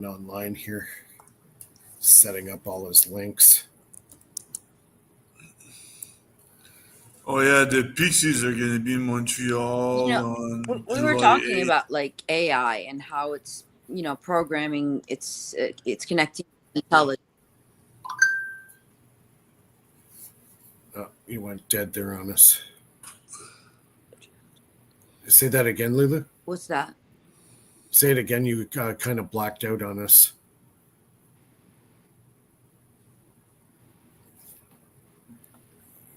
online here, setting up all his links. Oh yeah, the Pixies are gonna be in Montreal on we were July talking 8th. about like AI and how it's programming. It's connecting to intelligence. Oh, he went dead there on us. Say that again, Lulu. What's that? Say it again. You kind of blacked out on us.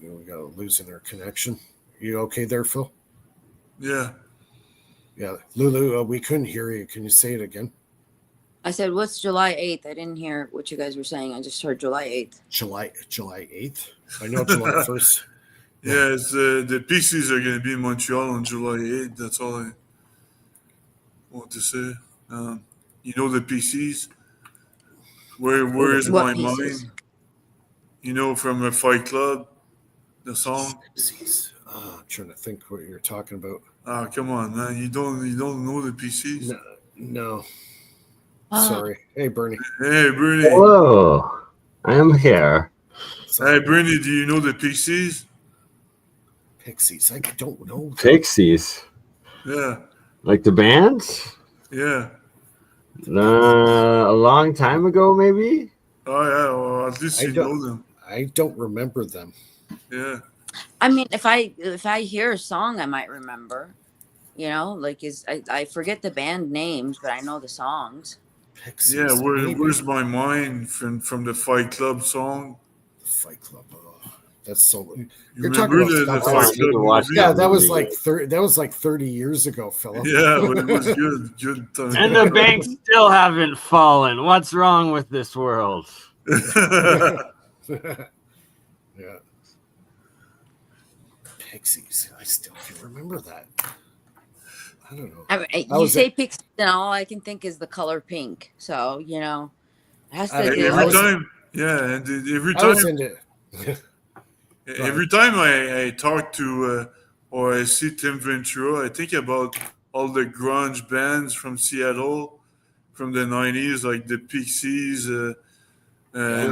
We got losing our connection. You okay there, Phil? Yeah. Yeah, Lulu, we couldn't hear you. Can you say it again? I said, "What's July 8th?" I didn't hear what you guys were saying. I just heard July 8th. July 8th. I know July 1st. Yeah, it's the Pixies are gonna be in Montreal on July 8th. That's all I want to say. The Pixies. Where's What my pieces? mind? From a Fight Club, the song. I'm trying to think what you're talking about. Ah, come on, man! You don't know the Pixies? No. Sorry. Hey, Bernie. Hey, Bernie. Hello, I am here. Hey, Bernie, do you know the Pixies? Pixies. I don't know. Pixies. Yeah. Like the bands? Yeah. A long time ago, maybe? Oh, yeah. Well, at least you know them. I don't remember them. Yeah. I mean, if I hear a song, I might remember. I forget the band names, but I know the songs. Pixies. Yeah, where's my mind from the Fight Club song? The Fight Club. Oh, that's so. You're talking about the Fight Club movie? Yeah, that was like 30 years ago, Philip. Yeah, but it was good time. And the banks still haven't fallen. What's wrong with this world? Yeah. Pixies. I still can remember that. I don't know. I mean, you say Pixies, and all I can think is the color pink. So it has to do every time. Yeah, and every time. Every time I talk to or I see Tim Ventura, I think about all the grunge bands from Seattle from the 90s, like the Pixies. I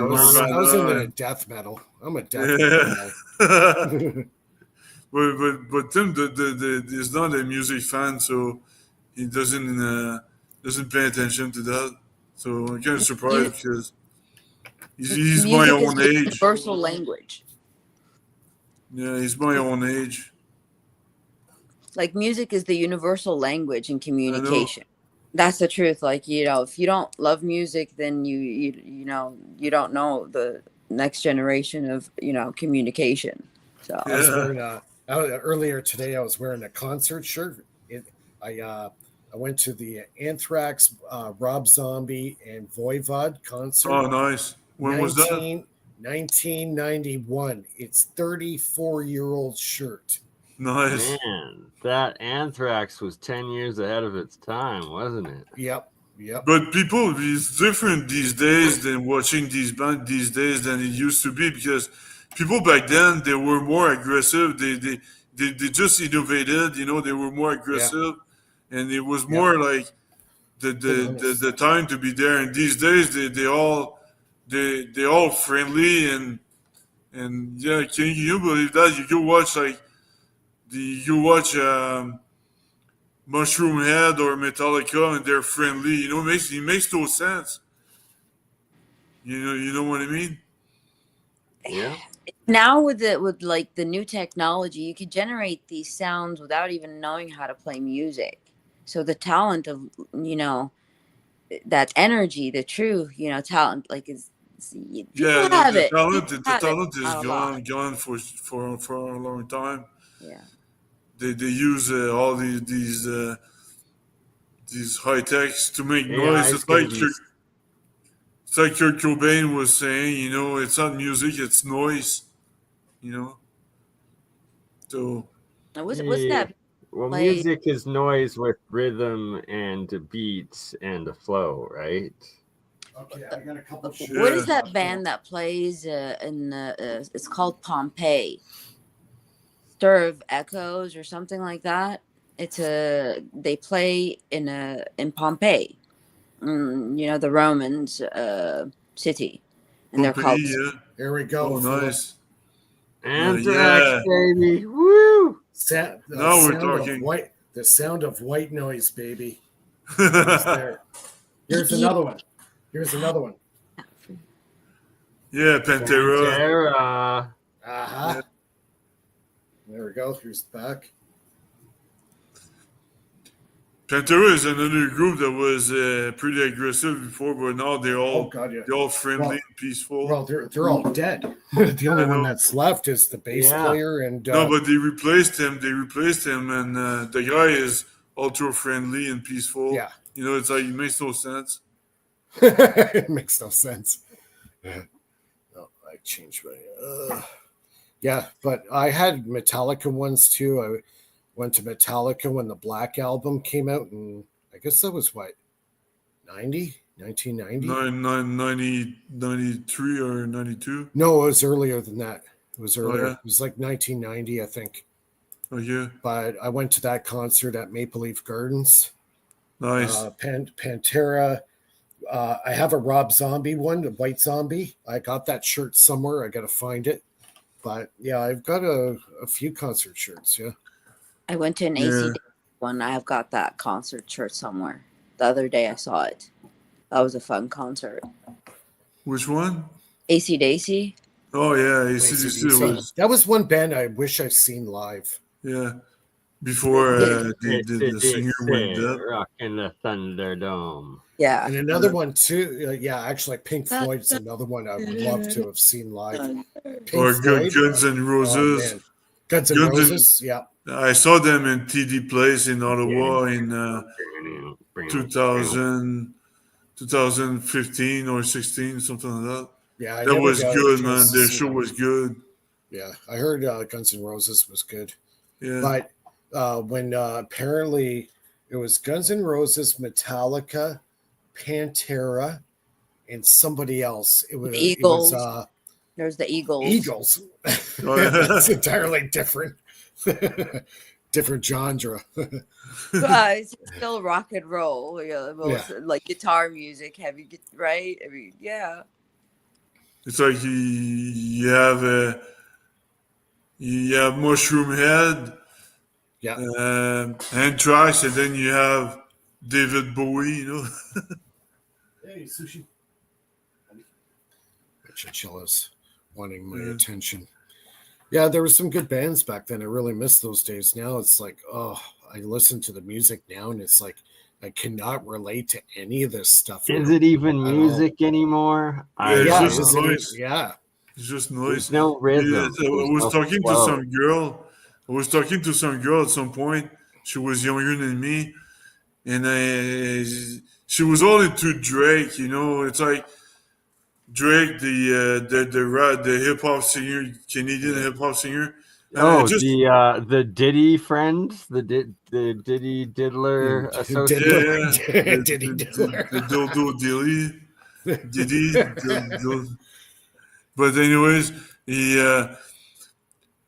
was into death metal. I'm a death metal guy. But Tim is not a music fan, so he doesn't pay attention to that. So I'm kind of surprised because he's my own age. Universal language. Yeah, he's my own age. Like music is the universal language in communication. That's the truth. Like if you don't love music, then you don't know the next generation of communication. So I was wearing earlier today. I was wearing a concert shirt. I went to the Anthrax, Rob Zombie, and Voivod concert. Oh, nice. When was that? 1991. It's 34-year-old shirt. Nice. Man, that Anthrax was 10 years ahead of its time, wasn't it? Yep. But people, it's different these days than watching these bands these days than it used to be, because people back then, they were more aggressive. They just innovated, they were more aggressive, and it was more like the time to be there. And these days, they all friendly and yeah. Can you believe that? You go watch Mushroom Head or Metallica, and they're friendly. It makes no sense. You know what I mean? Yeah. Now with the new technology, you could generate these sounds without even knowing how to play music. So the talent of that energy, the true talent, like is the talent is gone for a long time. Yeah. They use all these high techs to make noise. It's like Kurt Cobain was saying, it's not music, it's noise. So what's that? Well, music is noise with rhythm and beats and a flow, right? Okay, I got a couple. What is that band that plays in the? It's called Pompeii. Stir of Echoes or something like that. They play in Pompeii, the Romans city, and they're called. Pompeii, yeah. Here we go. Oh, Philip. nice. Anthrax, Yeah. baby. Woo! Now we're talking. The sound of white noise, baby. It's there. Here's another one. Yeah, Pantera. Pantera. Uh-huh. There we go. Here's the back. Pantera is another group that was pretty aggressive before, but now they're all they're all friendly and peaceful. Well, they're all dead. The only one that's left is the bass player, and no, but they replaced him. And the guy is ultra friendly and peaceful. Yeah, it's like it makes no sense. It makes no sense. Oh, I changed my. Yeah, but I had Metallica ones too. I went to Metallica when the Black Album came out, and I guess that was what, 1990? 93 or 92? No, it was earlier than that. It was earlier. Oh, yeah? It was like 1990, I think. Oh, yeah. But I went to that concert at Maple Leaf Gardens. Nice. Pantera. I have a Rob Zombie one, the White Zombie. I got that shirt somewhere. I got to find it. But yeah, I've got a few concert shirts. Yeah. I went to an AC one. I've got that concert shirt somewhere. The other day I saw it. That was a fun concert. Which one? AC/DC. Oh yeah, AC/DC. That was one band I wish I've seen live. Yeah, before the singer went dead. Rockin' the Thunderdome. Yeah, and another one too. Actually, Pink Floyd's another one I would love to have seen live. Or Guns N' Roses. Guns N' Roses. Yeah. I saw them in TD Place in Ottawa in 2015 or 16, something like that. Yeah, that was good, man. Their show was good. Yeah, I heard Guns N' Roses was good. Yeah, but when apparently it was Guns N' Roses, Metallica, Pantera, and somebody else. It was Eagles. There's the Eagles. Eagles. That's entirely different. Different genre. It's still rock and roll. Like guitar music, heavy, right? I mean, yeah. It's like you have Mushroom Head, Anthrax, and then you have David Bowie. Hey, sushi. Chinchillas wanting my attention. Yeah, there were some good bands back then. I really miss those days. Now it's like, I listen to the music now and it's like I cannot relate to any of this stuff. Is it even music anymore? It's just noise. Yeah. It's just noise. There's no rhythm. I was talking to some girl. At some point. She was younger than me. And she was all into Drake, It's like Drake, the hip hop singer, Canadian hip hop singer. The Diddy friends, the Diddy Diddler associate. Diddy Diddler. The Dildo Diddy. But anyways,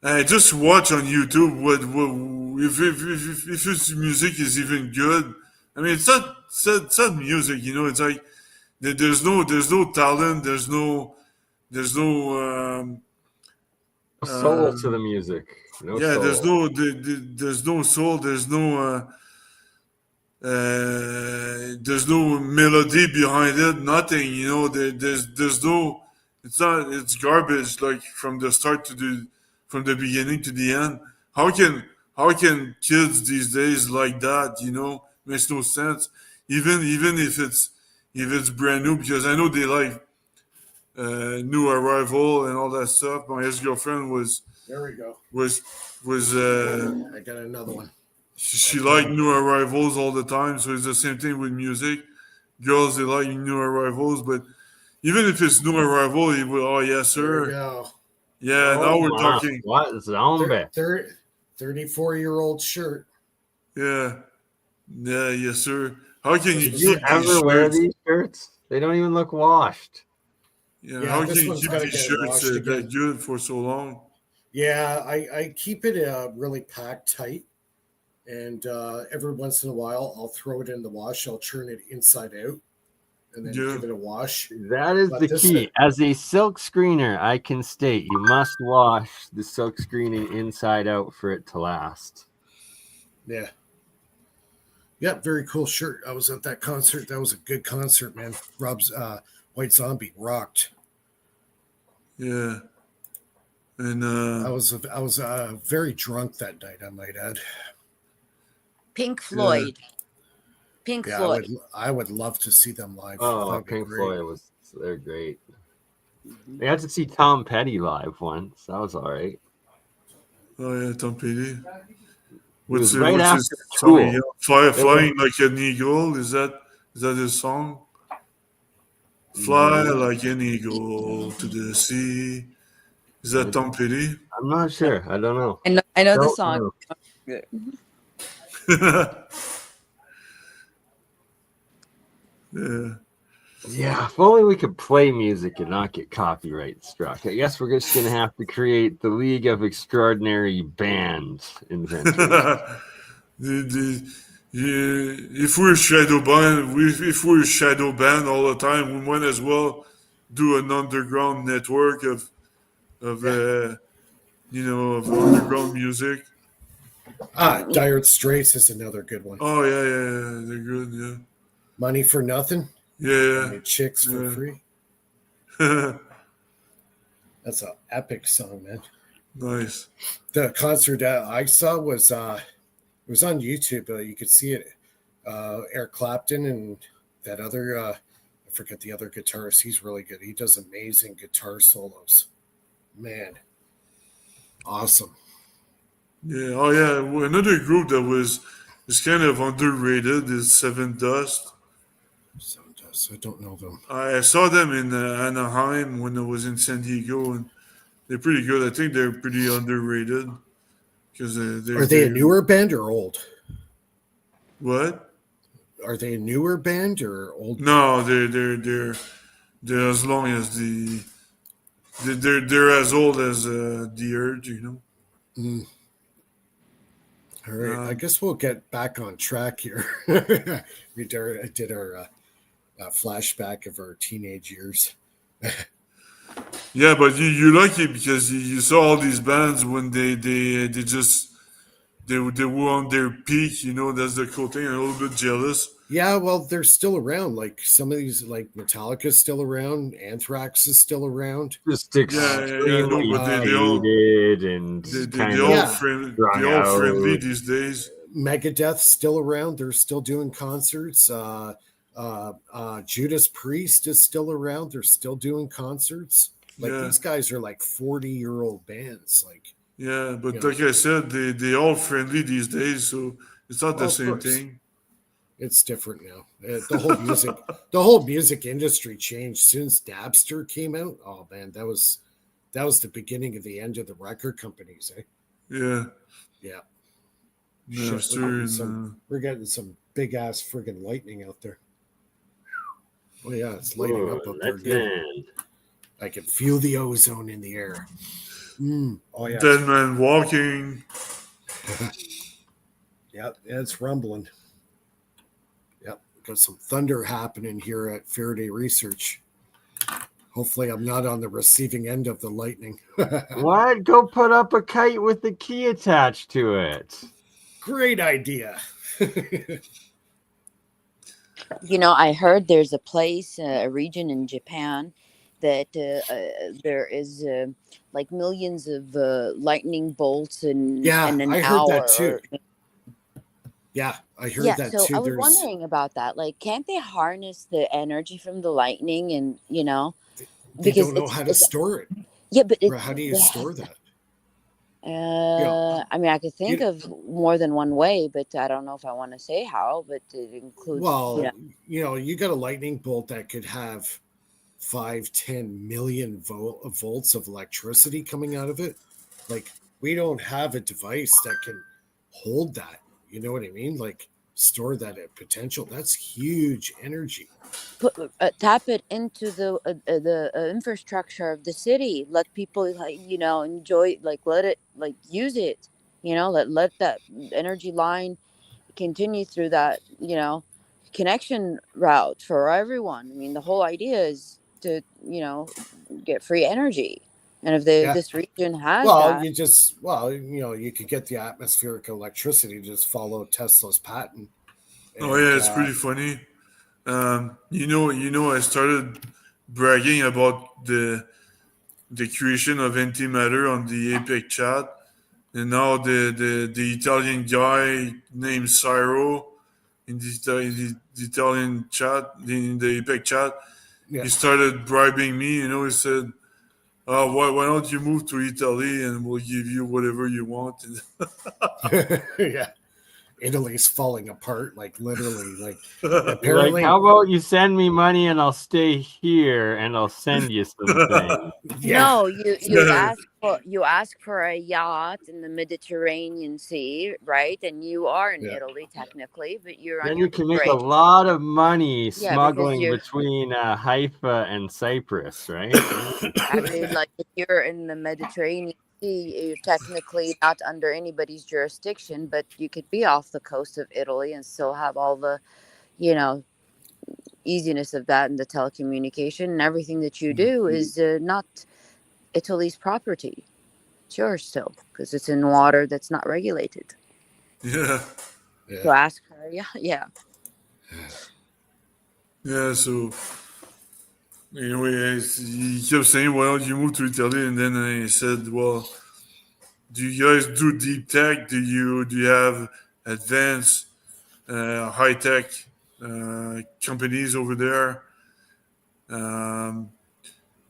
I just watch on YouTube what if his music is even good. I mean, it's not music, It's like there's no talent. There's no soul to the music. Soul. There's no soul. There's no melody behind it. Nothing. There's no. It's garbage. Like from the start from the beginning to the end. How can kids these days like that? Makes no sense. Even if it's brand new, because I know they like New Arrival and all that stuff. My ex-girlfriend was. There we go. Was I got another one. She liked New Arrivals all the time, so it's the same thing with music. Girls, they like New Arrivals, but even if it's New Arrival, you will. Oh yes, sir. There we go. Yeah, now we're talking. What zombie? 34-year-old shirt. Yeah, yes, sir. How can you Did you ever wear these shirts? They don't even look washed. Yeah, how can you keep these shirts that good for so long? Yeah, I keep it really packed tight, and every once in a while I'll throw it in the wash. I'll turn it inside out, and then Yeah. give it a wash. That is But the this key. is- As a silk screener, I can state you must wash the silk screening inside out for it to last. Yeah. Yeah, very cool shirt. I was at that concert. That was a good concert, man. Rob's White Zombie rocked. Yeah. And I was very drunk that night, I might add. Pink Floyd. Pink Yeah, Floyd. I would love to see them live. Oh, That'd be Pink great. Floyd they're great. I had to see Tom Petty live once. That was all right. oh yeah, Tom Petty. was What's right his after song? Tool. Yeah, flying like an eagle. Is that his song? Fly like an eagle to the sea. Is that Tom Petty? I'm not sure. I don't know. I know the Don't song. know. Yeah. Yeah, if only we could play music and not get copyright struck. I guess we're just going to have to create the League of Extraordinary Band Inventors. If we're shadow band, if we're shadow band all the time, we might as well do an underground network of underground music. Dire Straits is another good one. Oh yeah, they're good. Yeah, Money for Nothing. yeah, And Chicks for Yeah. Free. That's an epic song, man. Nice. The concert I saw was it was on YouTube. You could see it. Eric Clapton and that other I forget the other guitarist. He's really good. He does amazing guitar solos. Man, awesome. Yeah. Oh yeah. Well, another group that is kind of underrated is Seven Dust. So I don't know them. I saw them in Anaheim when I was in San Diego, and they're pretty good. I think they're pretty underrated because Are they a newer band or old? What? Are they a newer band or old? No, they're as long as they're as old as the Urge, you know. Mm. All right, I guess we'll get back on track here. We did our flashback of our teenage years. Yeah, but you like it because you saw all these bands when they were on their peak. You know, that's the cool thing. I'm a little bit jealous. Yeah, well, they're still around. Like some of these, like Metallica's still around, Anthrax is still around. Just extremely but dated and kind they of all friendly these days. Megadeth's still around. They're still doing concerts. Judas Priest is still around. They're still doing concerts. Like these guys are like 40-year-old bands. Like but like I said, they all friendly these days, so it's not the same thing. It's different now. The whole music industry changed since Napster came out. Oh man, that was the beginning of the end of the record companies, eh? Yeah. We're getting some big ass friggin' lightning out there. Oh yeah, it's lighting up there again. I can feel the ozone in the air. Oh yeah, Dead man walking. Yep, it's rumbling. Yep, got some thunder happening here at Faraday Research. Hopefully, I'm not on the receiving end of the lightning. What? Go put up a kite with the key attached to it. Great idea. You know, I heard there's a place, a region in Japan that there is like millions of lightning bolts in an I heard hour. that too. Yeah, I heard that so too. I was wondering about that. Like, can't they harness the energy from the lightning and, they don't know how to store it. Yeah, but how do you store that? I mean, I could think of more than one way, but I don't know if I want to say how, but it includes. Well, you got a lightning bolt that could have 5-10 million volts of electricity coming out of it. Like, we don't have a device that can hold that. You know what I mean? Like, store that at potential. That's huge energy. Tap it into the infrastructure of the city. Let people enjoy, let it use it. Let that energy line continue through that. connection route for everyone. I mean, the whole idea is to, get free energy. And if Yeah. this region has Well, that, you could get the atmospheric electricity, just follow Tesla's patent. Oh yeah, it's pretty funny. I started bragging about the creation of antimatter on the APEC chat, and now the Italian guy named Cyro in the Italian chat, in the APEC chat, Yeah. he started bribing me. He said, why don't you move to Italy and we'll give you whatever you want." Yeah. Italy's falling apart, like literally. Like You're apparently, like, how about you send me money and I'll stay here and I'll send you some things. yeah. no, you ask for a yacht in the Mediterranean Sea, right? And you are in Yeah. Italy technically, but you're on Then your you can make a break. lot of money Yeah, because smuggling you're. between Haifa and Cyprus, right? I mean, like if you're in the Mediterranean Sea, you're technically not under anybody's jurisdiction, but you could be off the coast of Italy and still have all the, you know, easiness of that and the telecommunication and everything that you do is not Italy's property. It's yours still because it's in water that's not regulated. Yeah. So ask her, yeah. Yeah, so anyway, he kept saying, "Why don't you move to Italy?" And then I said, "Well, do you guys do deep tech? Do you have advanced high tech companies over there?" Um,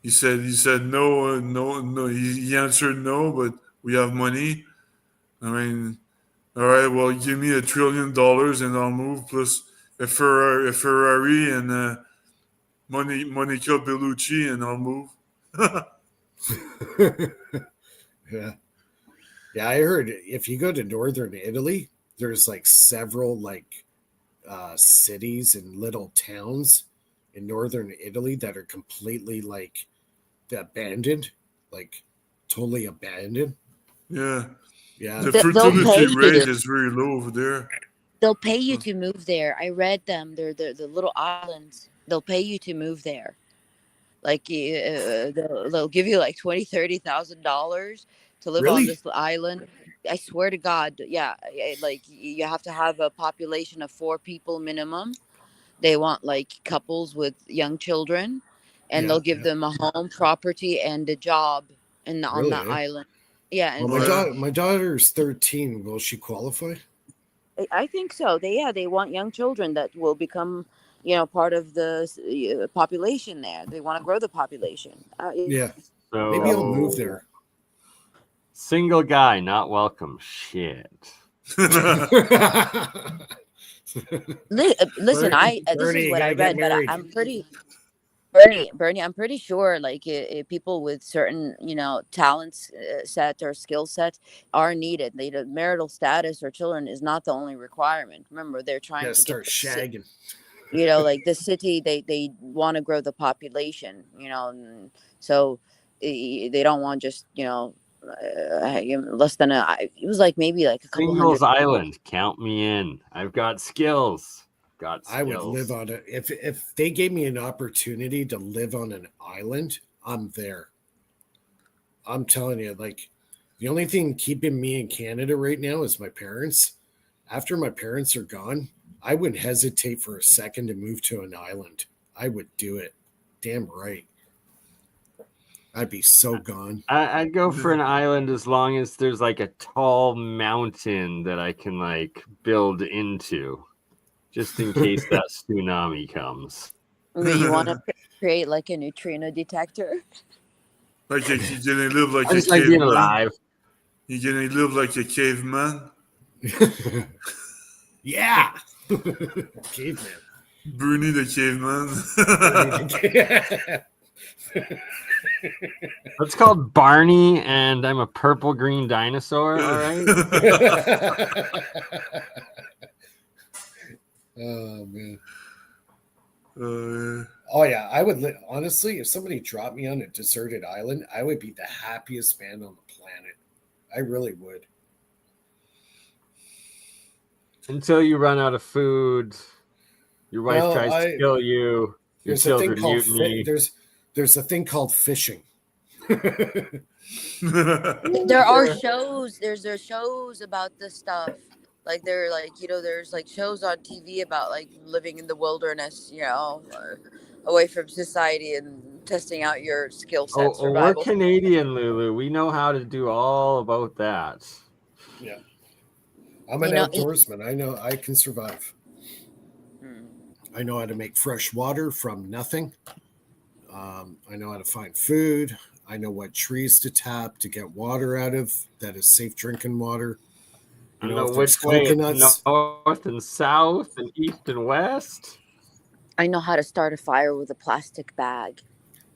he said no, no, no. He answered no, but we have money. I mean, all right, well, give me $1 trillion and I'll move, plus a Ferrari and Monica Bellucci, and I'll move. Yeah. Yeah, I heard if you go to northern Italy, there's like several like cities and little towns in northern Italy that are completely like abandoned, like totally abandoned. Yeah. Yeah. The They'll fertility pay rate you. is very low over there. They'll pay you to move there. I read them. They're the little islands. They'll pay you to move there. Like they'll give you like $20,000-$30,000 to live on Really? this island. I swear to God, yeah. Like you have to have a population of 4 people minimum. They want like couples with young children, and Yeah. they'll give Yeah. them a home, property, and a job on Really? that Eh? island. Yeah, Well, and Yeah. my daughter's 13. Will she qualify? I think so. They want young children that will become, part of the population there. They want to grow the population. Yeah. Maybe I'll move So, there. single guy, not welcome. Shit. Listen, this is Bernie, you what I gotta get read, but married. I'm pretty Bernie, I'm pretty sure like people with certain talents set or skill sets are needed. The marital status or children is not the only requirement. Remember, they're trying Gotta to get start shagging. like the city. They want to grow the population. And so they don't want just less than it was like maybe like a couple Singles hundred people. Island, count me in. I've got skills. I would live on it if they gave me an opportunity to live on an island. I'm there. I'm telling you, like the only thing keeping me in Canada right now is my parents. After my parents are gone, I wouldn't hesitate for a second to move to an island. I would do it. Damn right. I'd be so gone. I'd go for an island as long as there's like a tall mountain that I can like build into, just in case that tsunami comes. You want to create like a neutrino detector. Like you're gonna live like I a just like being caveman. alive. You're gonna live like a caveman. Yeah. Caveman. Bernie the caveman. It's called Barney, and I'm a purple green dinosaur. All right. Oh man. Uh, Oh yeah, I would honestly, if somebody dropped me on a deserted island, I would be the happiest man on the planet. I really would. Until you run out of food, Your wife tries to kill you. Your There's a thing children called mutiny. there's a thing called fishing. There are shows. There's shows about this stuff. Like they're like, there's like shows on TV about like living in the wilderness, away from society and testing out your skill set, Oh, we're survival. Canadian, Lulu. We know how to do all about that. Yeah. I'm an outdoorsman. I know I can survive. I know how to make fresh water from nothing. I know how to find food. I know what trees to tap to get water out of that is safe drinking water. I know which way it's north and south and east and west. I know how to start a fire with a plastic bag,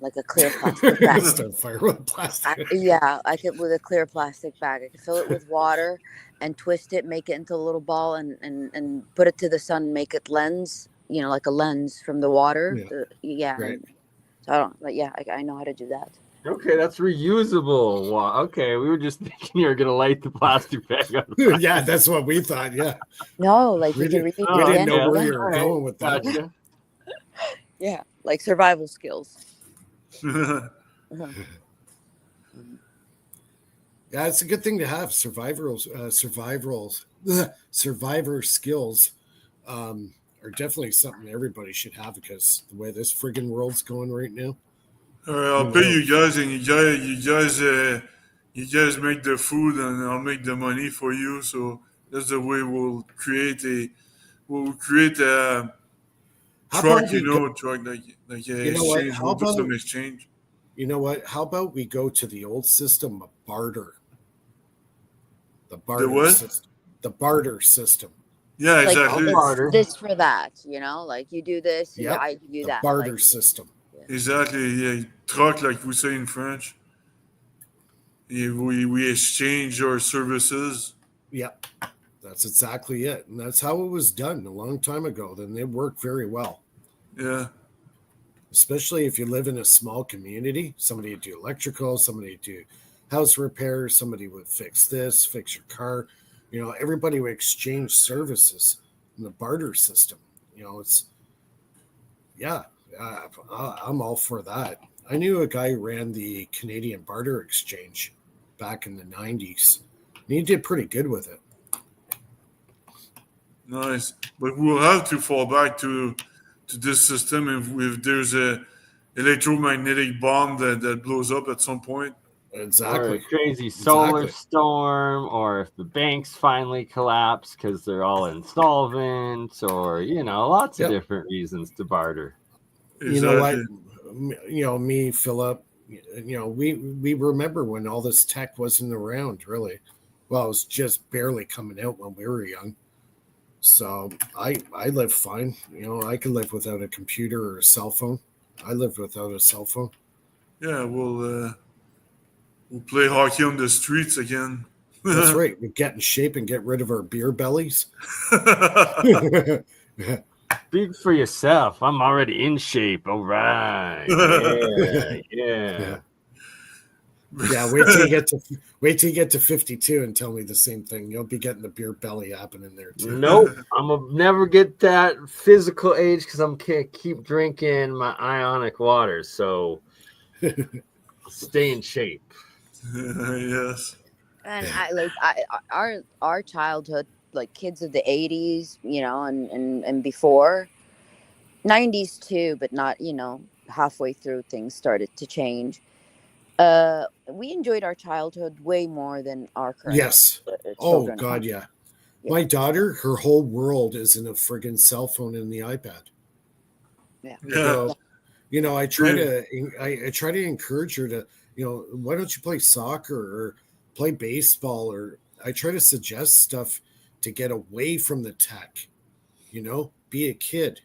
like a clear plastic bag. Start a fire with plastic. I could with a clear plastic bag. I could fill it with water and twist it, make it into a little ball, and put it to the sun, make it lens, like a lens from the water. Right. So I know how to do that. Okay, that's reusable. Wow. Okay, we were just thinking you were gonna light the plastic bag up. Yeah, that's what we thought. Yeah. No, like we didn't know where you were going with that. Gotcha. Yeah, like survival skills. Yeah, it's a good thing to have survivor skills. Are definitely something everybody should have because the way this friggin' world's going right now. All right, I'll pay you guys, and you guys make the food, and I'll make the money for you. So that's the way we'll create a truck, truck like exchange. We'll do some exchange. You know what? How about we go to the old system of barter? The barter system. The barter system. Yeah, like, exactly. This for that, like you do this, I do that. Barter system. Exactly. Yeah, truck, like we say in French. We exchange our services. Yep, that's exactly it, and that's how it was done a long time ago. Then it worked very well. Yeah. Especially if you live in a small community, somebody would do electrical, somebody would do house repairs, somebody would fix this, fix your car. Everybody would exchange services in the barter system. I'm all for that. I knew a guy who ran the Canadian Barter Exchange back in the 90s, and he did pretty good with it. Nice. But we'll have to fall back to this system if there's a electromagnetic bomb that blows up at some point. Exactly. Or a crazy solar storm, or if the banks finally collapse because they're all insolvent, or lots of different reasons to barter. Exactly. You know what? Me, Philip. We remember when all this tech wasn't around. Really, well, it was just barely coming out when we were young. So I live fine. I could live without a computer or a cell phone. I lived without a cell phone. Yeah, we'll play hockey on the streets again. That's right. We get in shape and get rid of our beer bellies. Speak for yourself. I'm already in shape. All right. Yeah. Yeah, wait till you get to 52 and tell me the same thing. You'll be getting the beer belly happening there too. Nope, I'm gonna never get that physical age because I'm gonna keep drinking my ionic water. So stay in shape. Yes. And our childhood, like kids of the 80s, and before, 90s too, but not, halfway through things started to change. We enjoyed our childhood way more than our current children. Oh God, yeah. My daughter, her whole world is in a friggin' cell phone and the iPad. Yeah. I try to encourage her to, why don't you play soccer or play baseball, or I try to suggest stuff to get away from the tech. Be a kid,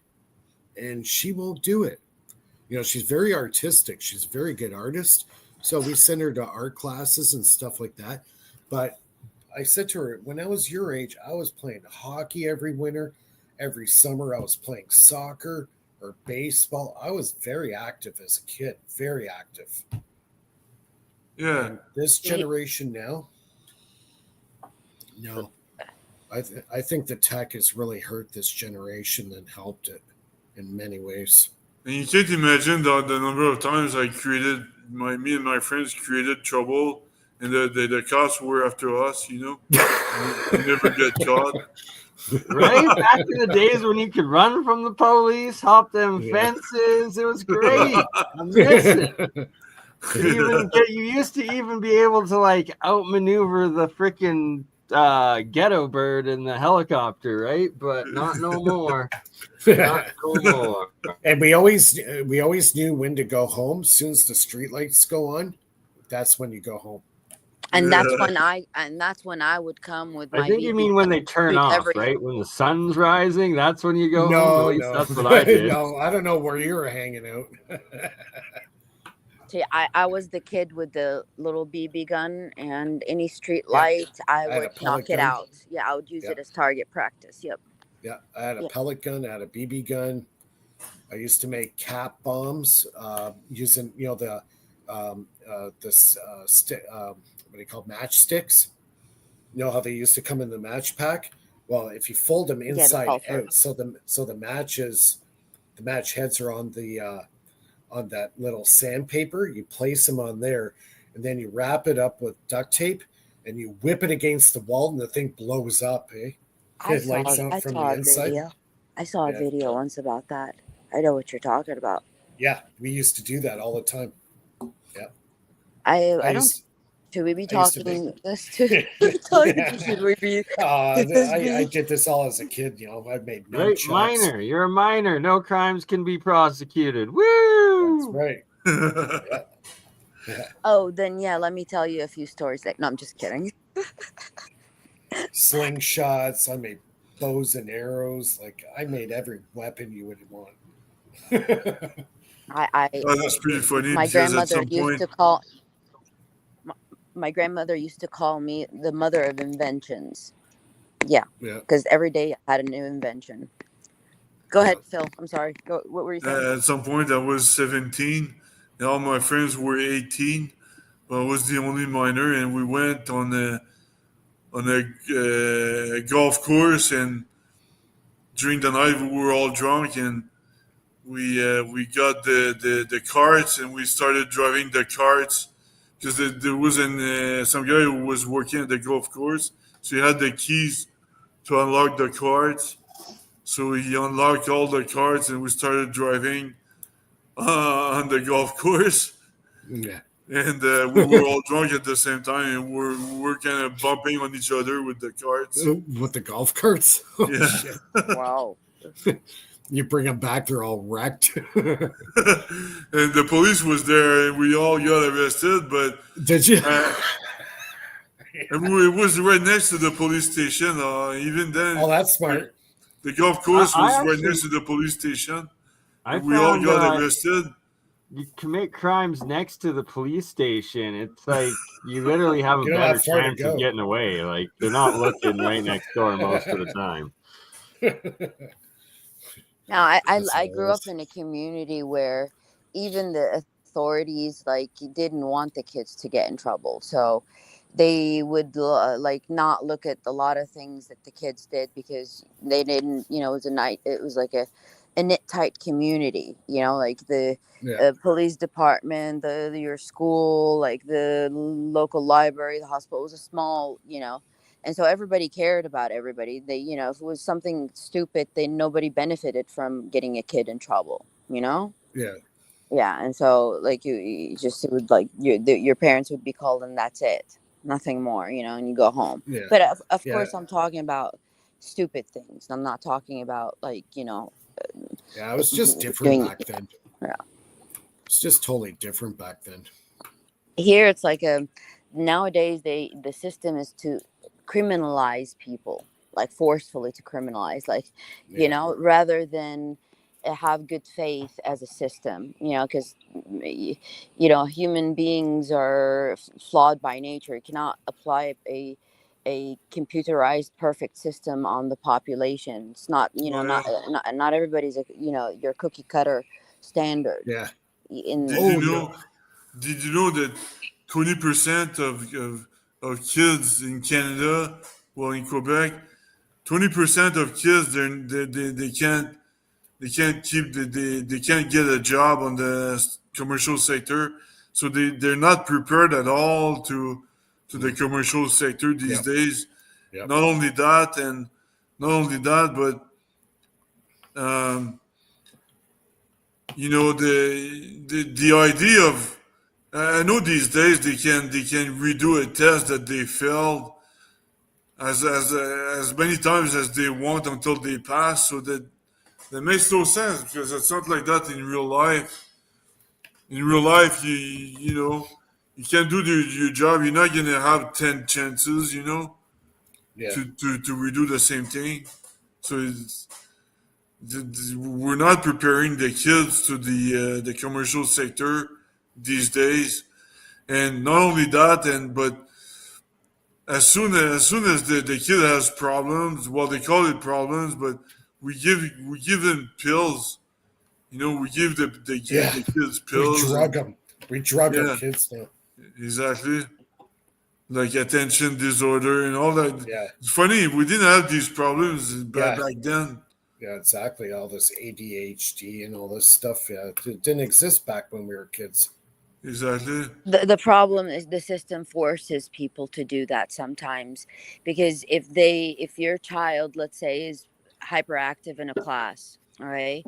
and she won't do it. She's very artistic. She's a very good artist. So we send her to art classes and stuff like that. But I said to her, when I was your age, I was playing hockey every winter. Every summer, I was playing soccer or baseball. I was very active as a kid, very active. Yeah. And this generation now, no. I think the tech has really hurt this generation and helped it. in many ways. And you can't imagine the number of times me and my friends created trouble, and the cops were after us. We never get caught. Right? Back in the days when you could run from the police, hop them Yeah. fences. It was great. I miss it. You used to even be able to like outmaneuver the freaking ghetto bird in the helicopter, right? But not no more. Not no more. And we always knew when to go home. As soon as the streetlights go on, that's when you go home. And that's when I would come with my I think you BB mean when they turn shoot off, every- right? When the sun's rising, that's when you go home. At No, least no, that's what I did. no. I don't know where you were hanging out. See, I was the kid with the little BB gun, and any street Yeah. light, I had a would pellet knock it gun. out. Yeah, I would use Yeah. it as target practice. Yep. Yeah, I had a Yeah. pellet gun. I had a BB gun. I used to make cap bombs using what do you call matchsticks? You know how they used to come in the match pack? Well, if you fold them the inside sulfur. out, so the match heads are on on that little sandpaper. You place them on there, and then you wrap it up with duct tape, and you whip it against the wall, and the thing blows up. It lights up from the inside. Video. I saw a Yeah. video once about that. I know what you're talking about. Yeah, we used to do that all the time. I don't. used- Should we be I used to talking this Yeah. to? Should we be? I did this all as a kid. I made Right, nunchucks. minor. You're a minor. No crimes can be prosecuted. Woo! That's right. Oh, then yeah. Let me tell you a few stories. No, I'm just kidding. Slingshots. I made bows and arrows. Like I made every weapon you would want. That's pretty funny. My because at grandmother some point, used to call. My grandmother used to call me the mother of inventions. Yeah, Yeah. because every day I had a new invention. Go ahead, Phil. I'm sorry. Go. What were you saying? at some point, I was 17, and all my friends were 18. But I was the only minor, and we went on a golf course, and during the night we were all drunk, and we got the carts, and we started driving the carts because there was some guy who was working at the golf course, so he had the keys to unlock the carts. So he unlocked all the carts, and we started driving on the golf course. Yeah. And we were all drunk at the same time, and we're kind of bumping on each other with the carts. With the golf carts. Oh, Yeah. shit. Wow. You bring them back, they're all wrecked. And the police was there, and we all got arrested. But Did you? and it was right next to the police station. Even then, Oh, that's smart. the golf course I was actually- right next to the police station. I And we all found got arrested. you commit crimes next to the police station. It's like you literally have a You don't better have far to chance go. of getting away. Like they're not looking right next door most of the time. Now, I That's grew up hilarious. in a community where even the authorities didn't want the kids to get in trouble, so they would not look at a lot of things that the kids did because they didn't. It was like a knit tight community. Like the Yeah. police department, your school, like the local library, the hospital. It was a small, and so everybody cared about everybody. They, if it was something stupid, then nobody benefited from getting a kid in trouble. Yeah. Yeah, and so you just, it would your parents would be called, and that's it, nothing more, and you go home. Yeah. But of Yeah. course, I'm talking about stupid things. I'm not talking about Yeah, it was just different Doing- back then. Yeah. It's just totally different back then. Here it's like nowadays the system is to criminalize people, like forcefully to criminalize, Yeah. rather than have good faith as a system, because human beings are flawed by nature. You cannot apply a computerized perfect system on the population. It's not, not everybody's your cookie cutter standard. Yeah. In Did you know that 20% of kids in Canada, well, in Quebec, 20% of kids they they can't keep they can't get a job on the commercial sector, so they're not prepared at all to the commercial sector these Yep. days. Yep. Not only that, but you know, the idea of I know these days they can redo a test that they failed as many times as they want until they pass. So that makes no sense, because it's not like that in real life. In real life, you know, you can't do your job. You're not gonna have 10 chances, you know, Yeah. to redo the same thing. So we're not preparing the kids to the commercial sector these days. And not only that, but as soon as the kid has problems, well, they call it problems, but we give them pills. You know, we give Yeah. the kids We pills. drug them. We drug our Yeah. kids now. Exactly. Like attention disorder and all that. Yeah. It's funny, we didn't have these problems back then. Yeah, exactly. All this ADHD and all this stuff. Yeah, it didn't exist back when we were kids. Exactly. The problem is the system forces people to do that sometimes, because if your child, let's say, is hyperactive in a class, all right,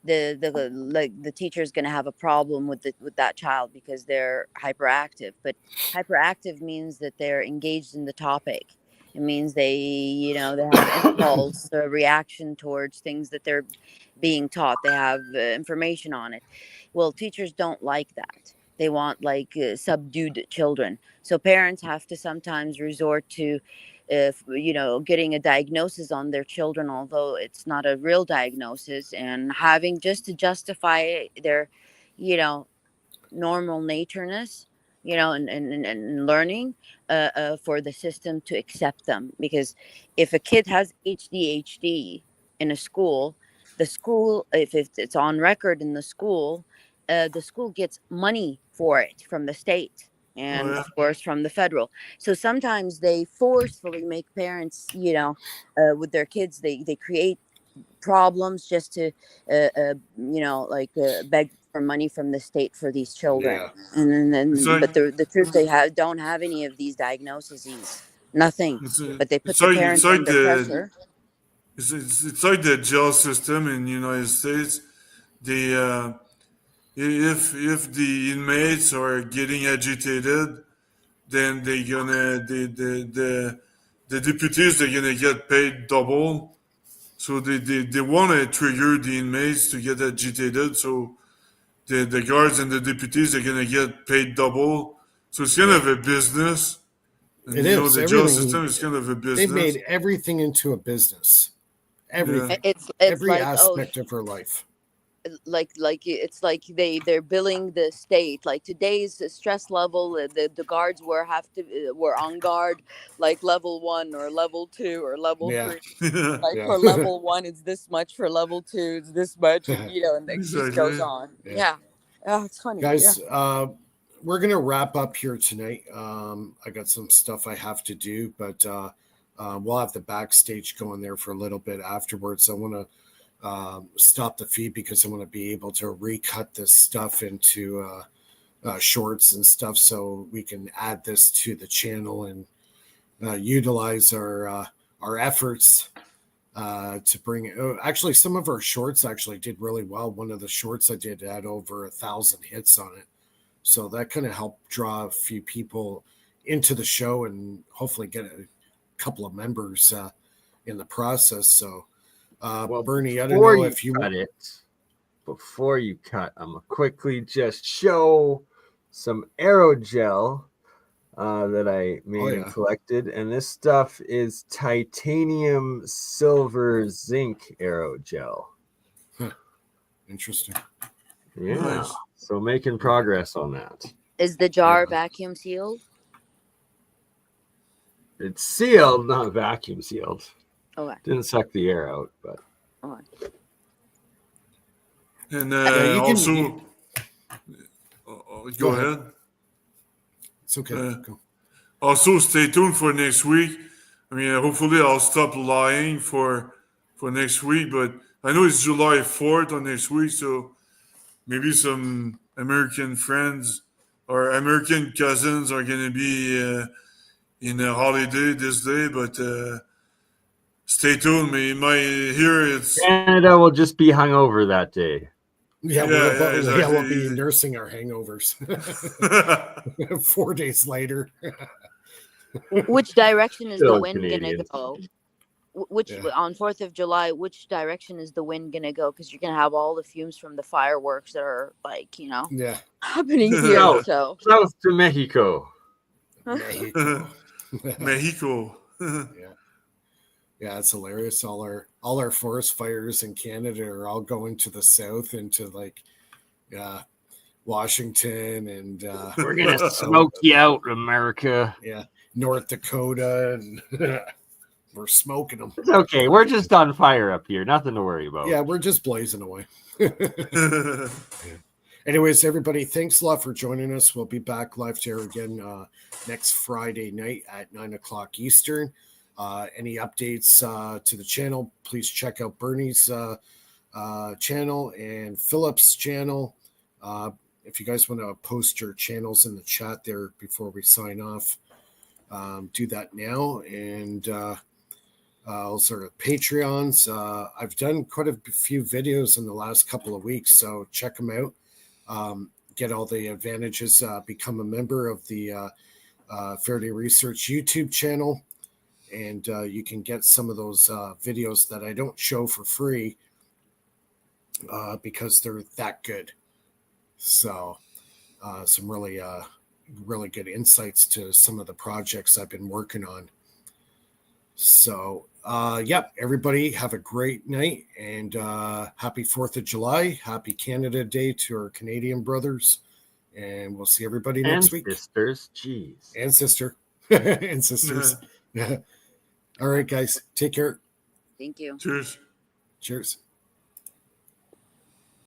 the teacher is going to have a problem with that child because they're hyperactive. But hyperactive means that they're engaged in the topic. It means they have impulse reaction towards things that they're being taught. They have information on it. Well, teachers don't like that. They want like subdued children. So parents have to sometimes resort to, getting a diagnosis on their children, although it's not a real diagnosis, and having just to justify their, normal natureness, and learning, for the system to accept them. Because if a kid has ADHD in a school, the school, if it's on record in the school gets money for it from the state Oh, and yeah. of course from the federal. So sometimes they forcefully make parents, with their kids, they create problems just to beg for money from the state for these children. Yeah. And It's then like but the truth, they don't have any of these diagnoses, nothing, but they put it's the like parents under pressure. it's like the jail system in the United States. They if the inmates are getting agitated, then the deputies, they're gonna get paid double. So they want to trigger the inmates to get agitated. So the guards and the deputies are gonna get paid double. So it's kind of a business. And It you know, is the jail everything. system is kind of a They've business. made everything into a business. Yeah. Everything. It's Every like, aspect of her life. like it's like they're billing the state. Like today's stress level, the guards were on guard like level 1 or level 2 or level Yeah. 3. Like Yeah. for level 1 it's this much, for level 2 it's this much, and and it just goes Exactly. on. Yeah. Yeah. Oh, it's funny. Guys, we're gonna wrap up here tonight. I got some stuff I have to do, but we'll have the backstage going there for a little bit afterwards. I want to stop the feed because I want to be able to recut this stuff into shorts and stuff, so we can add this to the channel and utilize our efforts to bring it. Actually, some of our shorts actually did really well. One of the shorts I did had over 1,000 hits on it, so that kind of helped draw a few people into the show and hopefully get a couple of members in the process. So Bernie, I don't know if you cut it. Before you cut, I'm gonna quickly just show some aerogel that I made and collected, and this stuff is titanium silver zinc aerogel. Huh. Interesting. Yeah. Nice. So making progress on that. Is the jar vacuum sealed? It's sealed, not vacuum sealed. Okay. Didn't suck the air out, but Okay. And you also, go ahead. It's okay. Go. Also, stay tuned for next week. I mean, hopefully, I'll stop lying for next week. But I know it's July 4th on next week, so maybe some American friends or American cousins are going to be in a holiday this day, but stay tuned. Here it's Canada will just be hungover that day. Yeah, yeah, we'll be exactly. nursing our hangovers 4 days later. Which direction is the Still wind gonna Canadians. go? Which Yeah. on 4th of July? Which direction is the wind gonna go? Because you're gonna have all the fumes from the fireworks that are like Yeah, happening here. South. So South to Mexico. Mexico. Mexico. Yeah, it's hilarious. All our forest fires in Canada are all going to the south into like Washington and We're gonna smoke you out, America. North Dakota, and we're smoking them. It's okay. We're just on fire up here. Nothing to worry about. Yeah, we're just blazing away. Anyways, everybody, thanks a lot for joining us. We'll be back live here again next Friday night at 9:00 Eastern. Any updates to the channel, please check out Bernie's channel and Philip's channel. If you guys want to post your channels in the chat there before we sign off, do that now. And also Patreons. I've done quite a few videos in the last couple of weeks, so check them out. Get all the advantages. Become a member of the Faraday Research YouTube channel. And you can get some of those videos that I don't show for free because they're that good. So some really good insights to some of the projects I've been working on. So, everybody have a great night and happy 4th of July. Happy Canada Day to our Canadian brothers. And we'll see everybody next week. Sisters, jeez. And sister. And sisters. All right, guys. Take care. thank you. Cheers. Cheers.